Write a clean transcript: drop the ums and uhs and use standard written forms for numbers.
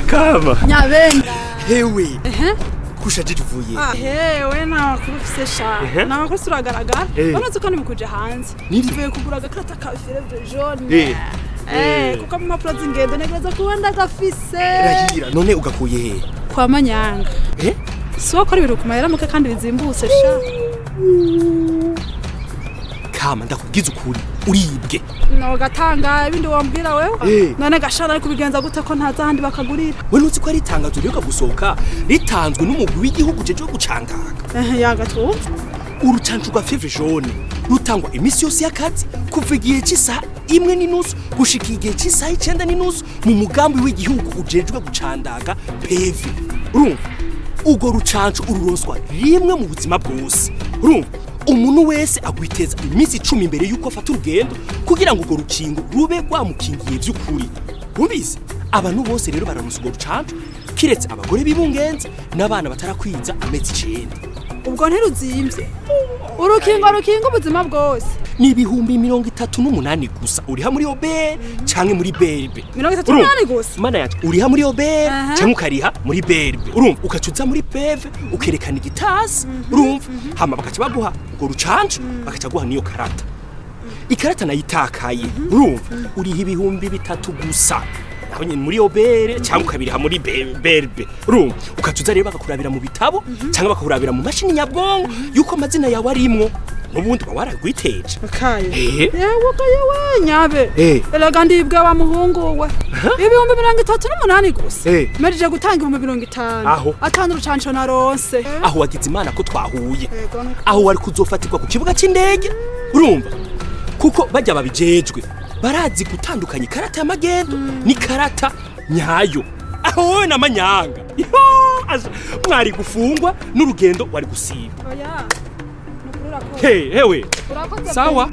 Kama. Nyabenda. Hewe. Kushaje tuvuye. Hewe na kurufise sha. Na ko suragaragara. Banaze ko nimukuje hanze. Tuvuye kugura agakarata ka fièvre jaune. Kuko mu mapuro z'ingendo negereza kubanda gafise. Rahira none ugakuye he? Kwa manyanga. So ko ibintu kumayera muke kandi bizimbutse sha. Kama ndakubwiza ukuri uribwe. No gatanga ibindi wambwira wewe. None gashara ariko bigenza gute ko ntaza handi bakagurira. We nuzi ko ari tangazo ryo gusohoka ritanzwe n'umugwi w'igihugu ujejwe gucandaga. Yaga tu. Urucanco rwa fièvre jaune rutangwa imisi yose y'akazi kuva igihe cy'isaha 1:30 gushika igihe cy'isaha 9:30 mu mugambi w'igihugu ujejwe gucandaga PV. Urumva ugo rucanco ururonswa rimwe mu buzima bwose. Urumva umuntu wese agwiteza imisi 10 imbere yuko afata urugendo kugira ngo ugo rukingo rube rwamukingiye by'ukuri. Ubizi abantu bose rero bararonsa ugo rucanco kiretse abagore bibungenze n'abana batarakwiza amezi 9. Ubwo ntiruzimvye. Urukingo ubuzima bwose. Ni ibihumbi 38 gusa uriha muri obe canke muri berbe. 38 gusa. Mana yacu uriha muri obe canke ukariha muri berbe. Urumva ukacuza muri peve ukerekana igitasi. Urumva hama bakaca baguha ugo rucanco bakaca guha niyo karata. Ikarata nayitakaye. Urumva uriha ibihumbi 3 gusa. Aho nyine muri obere cyangwa ukabiriha muri berbe. Urumva ukacuza rero bakakurabira mu bitabo cyangwa bakakurabira mu mashini nyabwongo yuko amazina yawe arimwo n'ubundi waragwiteje. Yewe nyabe. Elaga ndibwe wa muhungu we. Ibihumbi 38 gusa. Merije gutanga 50. Atanu rucanco naronse. Aho wagize imana ko twahuye. Aho wari kuzofatirwa ku kibuga cy'indege. Urumva kuko bajya babijejwe barazi gutandukanya ikarata y'amagendo ni karata nyayo. Aho wowe na manyanga mwari gufungwa n'urugendo wari gusiba. Oya nukurura ko. Hewe sawa.